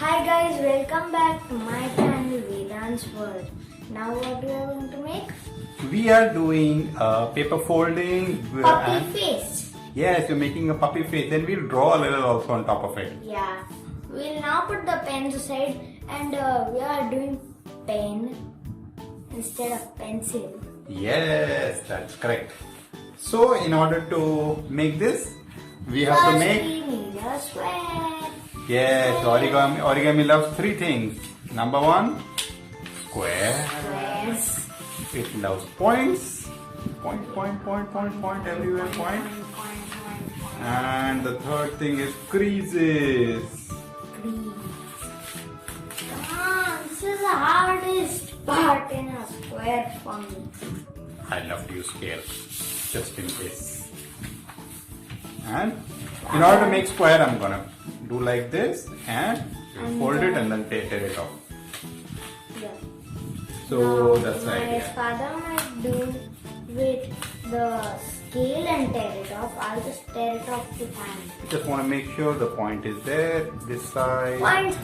Hi guys, welcome back to my channel Vedant's World. Now what we are going to make? We are doing paper folding. Puppy face. Yes, you're making a puppy face and we'll draw a little also on top of it. Yeah. We'll now put the pens aside and we are doing pen instead of pencil. Yes, that's correct. So in order to make this, we have to First make... we need a square. Yes, origami loves three things. Number one, square. Squares. It loves points. Point, everywhere point. And the third thing is creases. Crease. Come on, this is the hardest part in a square for me. I love to use scale, just in case. And in order to make square, I'm gonna do like this and fold it and then tear it off. Yeah. So Now, that's the my idea. father might do with the scale and tear it off. I'll just tear it off with hand. Just want to make sure the point is there, this side. Points.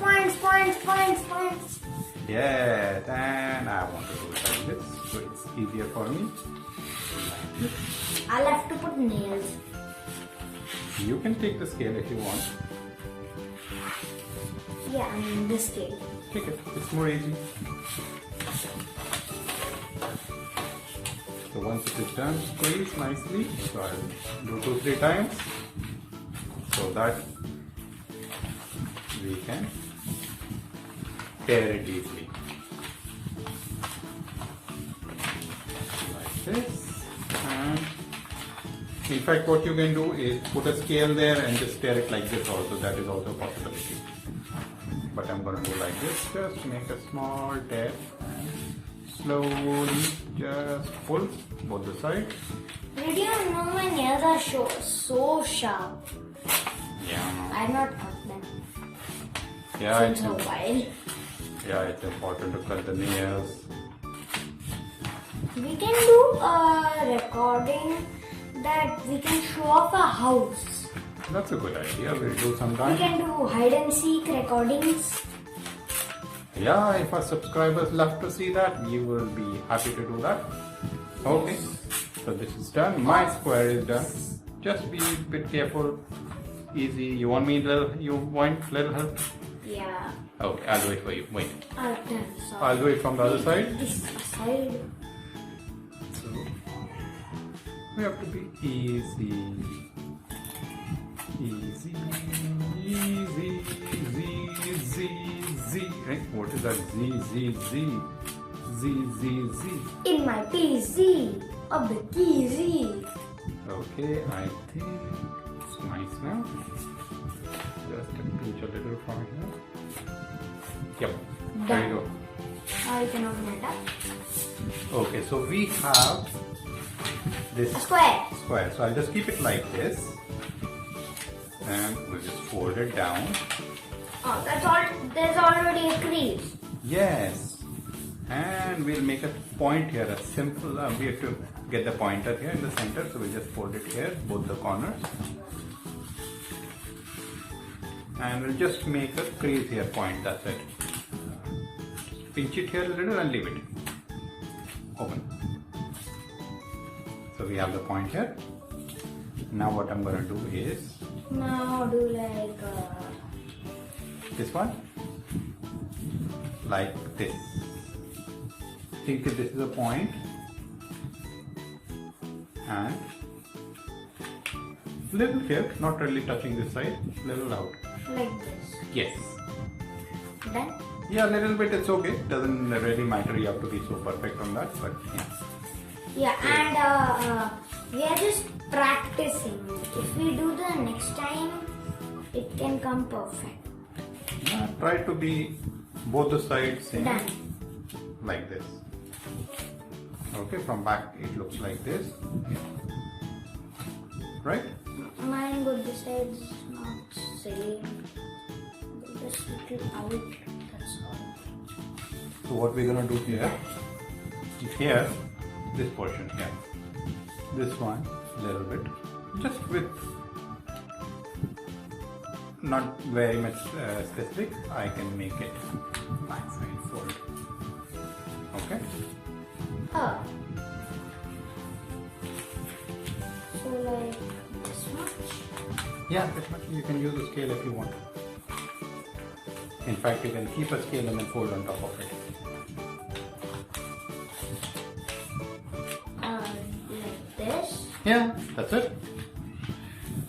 Yes, and I want to do it like this, so it's easier for me. I'll have to put nails. You can take the scale if you want. Yeah, I mean this scale. Take it, it's more easy. So once it is done, squeeze nicely. So I'll do 2-3 times so that we can tear it easily. Like this. And in fact, what you can do is put a scale there and just tear it like this also. That is also a possibility. But I'm going to do like this. Just make a small tear and slowly just pull both the sides. Did you know my nails are so sharp? Yeah. I've not cut them Yeah, since a while. yeah, it's important to cut the nails. We can do a recording that we can show off a house. That's a good idea. We'll do We sometime. can do hide and seek recordings. Yeah, if our subscribers love to see that, you will be happy to do that. Okay, so this is done. My square is done. Just be a bit careful. Easy. You want little help? Yeah. Okay, I'll do it for you. Wait. Sorry. I'll do it from the other side. This side. So we have to be easy. Easy. Right? What is that? Z. In my PC. A bit easy. Okay, I think it's nice now. Just pinch a little from here. Yep. There you go. Now you can open it up. Okay, so we have this A square. square. So I'll just keep it like this. And we'll just fold it down. Oh, that's all. There's already a crease. Yes. And we'll make a point here, a simple, we have to get the pointer here in the center. So we'll just fold it here, both the corners. And we'll just make a crease here, point, that's it. Just pinch it here a little and leave it. Open. So we have the point here. Now what I'm going to do is Now do like this one, like this. Think that this is a point and little here, not really touching this side, little out. like this. Yes. Done. Yeah, a little bit, it's okay. Doesn't really matter, you have to be so perfect on that, but yeah. Yeah, and we are just practicing. If we do the next time, it can come perfect. Yeah, try to be both the sides same, Done. like this. Okay, from back it looks like this. Right? Mine both the sides not same. Just little out. That's all. So what we're gonna do here, this portion here, this one, little bit, just with not very much specific, I can make it backside fold. Okay. Oh. So like this much? Yeah, this much. You can use a scale if you want. In fact, you can keep a scale and then fold on top of it. Like this? Yeah, that's it.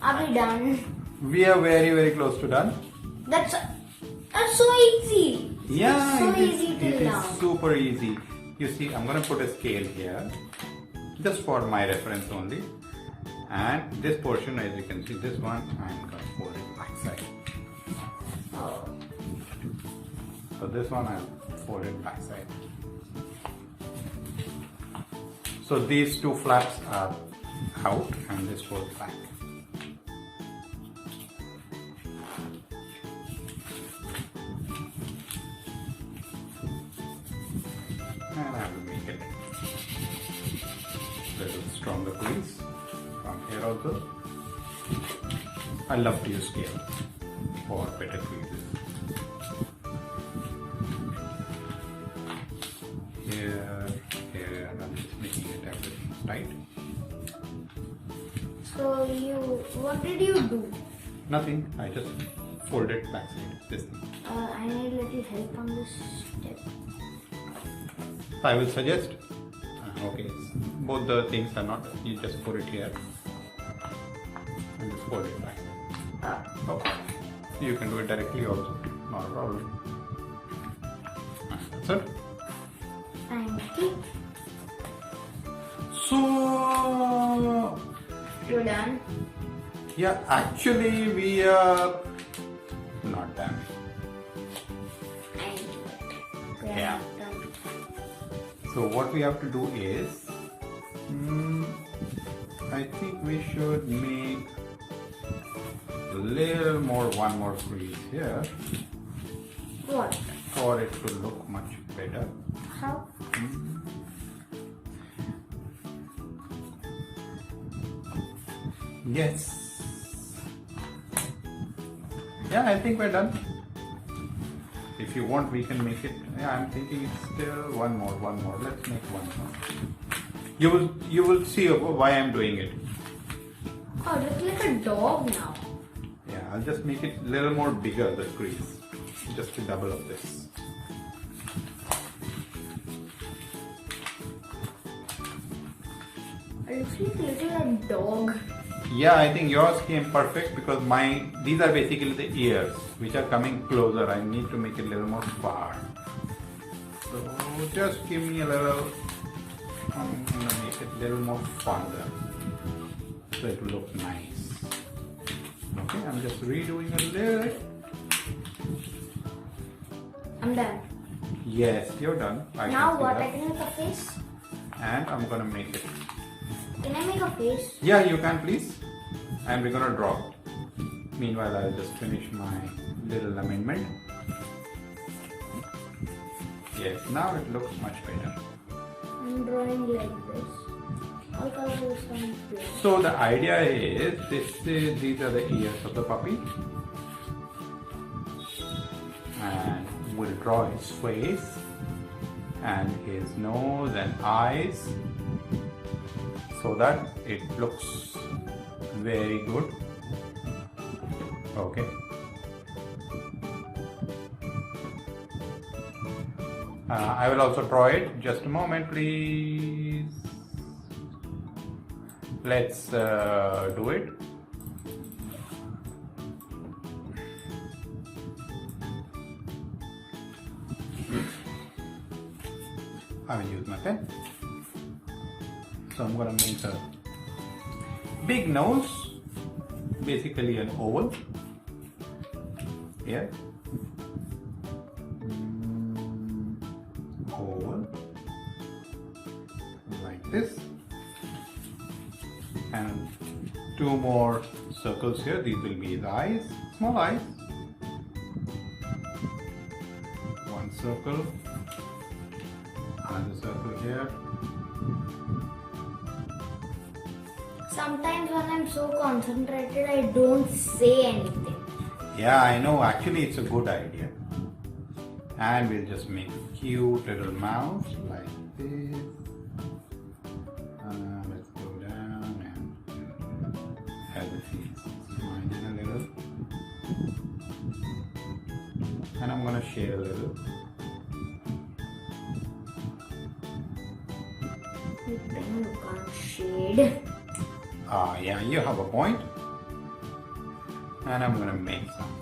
Are we done? We are very, very close to done. That's so easy. Yeah, so it is, easy till it now. is super easy. You see, I'm going to put a scale here just for my reference only. And this portion, as you can see, this one, I'm going to fold it backside. Oh. So this one, I'll fold it backside. So these two flaps are out and this folds back. And I will make it a little stronger crease from here also. I love to use scale for better creases. Here, I'm just making it everything tight. So what did you do? Nothing, I just fold it backside, this thing. I need a little help on this step. I will suggest, okay, both the things are not, you just put it here and just fold it back. Okay. You can do it directly also, not a problem. That's it. Thank you. So, You're done? yeah, actually we are not done. I knew it. We are Yeah. not done. So what we have to do is, I think we should make a little more, one more crease here What? for it to look much better. How? Yes. Yeah, I think we're done. If you want, we can make it. Yeah, I'm thinking it's still one more. Let's make one more. You will see why I'm doing it. Oh, it looks like a dog now. Yeah, I'll just make it a little more bigger, the crease. Just to double of this. It looks like a little dog. Yeah, I think yours came perfect because these are basically the ears which are coming closer. I need to make it a little more far. So just give me a little, I'm going to make it a little more farther so it will look nice. Okay, I'm just redoing a little. I'm done. Yes, you're done. I Now can see what? that. I can make a face? And I'm going to make it. Can I make a face? Yeah, you can please. And we're going to draw it. Meanwhile, I'll just finish my little amendment. Yes, now it looks much better. I'm drawing like this. All colors some blue. So the idea is, these are the ears of the puppy. And we'll draw his face and his nose and eyes so that it looks very good. Okay. I will also draw it. Just a moment, please. Let's do it. I will use my pen. So I'm going to make a big nose, basically an oval here. Oval like this, and two more circles here. These will be his eyes, small eyes. One circle, another circle here. Sometimes when I'm so concentrated, I don't say anything. Yeah, I know. Actually, it's a good idea. And we'll just make a cute little mouse like this. Let's go down and have the face smiling a little. And I'm gonna shade a little. You can't shade. Yeah, you have a point. And I'm gonna make some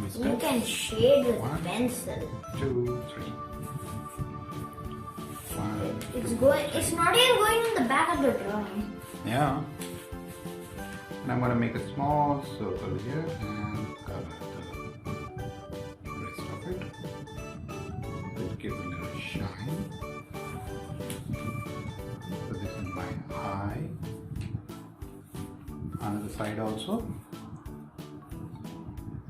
whiskers. You can shade with 1, pencil. 2, 3. 1, It's 2, going. 3. It's not even going in the back of the drawing. Yeah. And I'm gonna make a small circle here and cover the rest of it. It gives a little shine. So this is my eye. Another side also.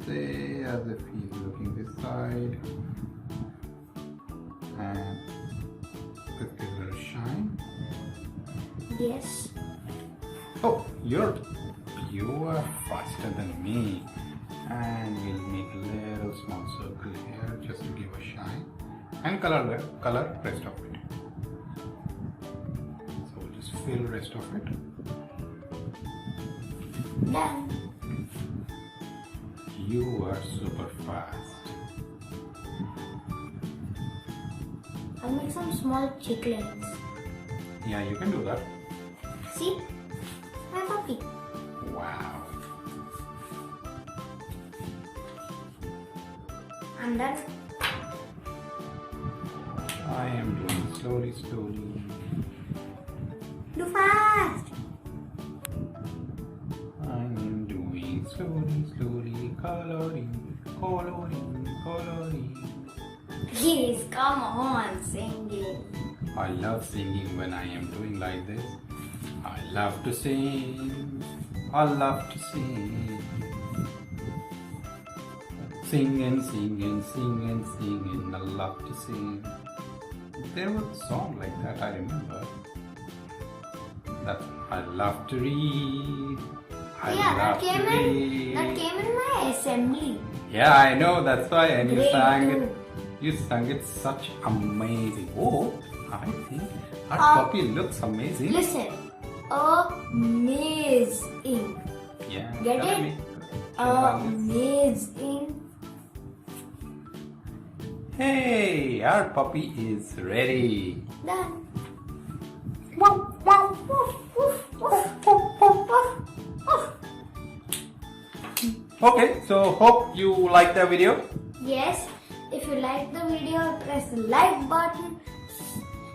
Say as if he's looking this side. And this gives a little shine. Yes. Oh, you are faster than me. And we'll make a little small circle here just to give a shine. And color rest of it. So we'll just fill rest of it. Done. You are super fast. I'll make some small chicklets. Yeah, you can do that. See? My puppy. Wow. I'm done. I am doing slowly. Do fast. I am doing slowly, coloring. Please, come on, sing it. I love singing when I am doing like this. I love to sing. I love to sing. Sing and sing and sing and sing and I love to sing. There was a song like that, I remember. That I love to read. That came in my assembly. Yeah, I know, that's why. And you Grade sang 2. it. You sang it such amazing. Oh, I think our puppy looks amazing. Listen. Amazing. Yeah. Get tell it? me. Amazing. Hey, our puppy is ready. Done. Okay, so hope you like the video. Yes, if you like the video, press the like button,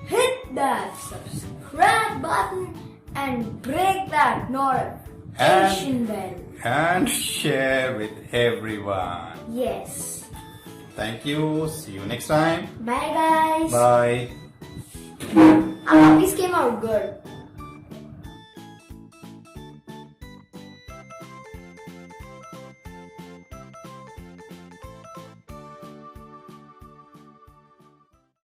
hit that subscribe button, and break that notification bell. And share with everyone. Yes. Thank you. See you next time. Bye, guys. Bye. Our puppies came out good.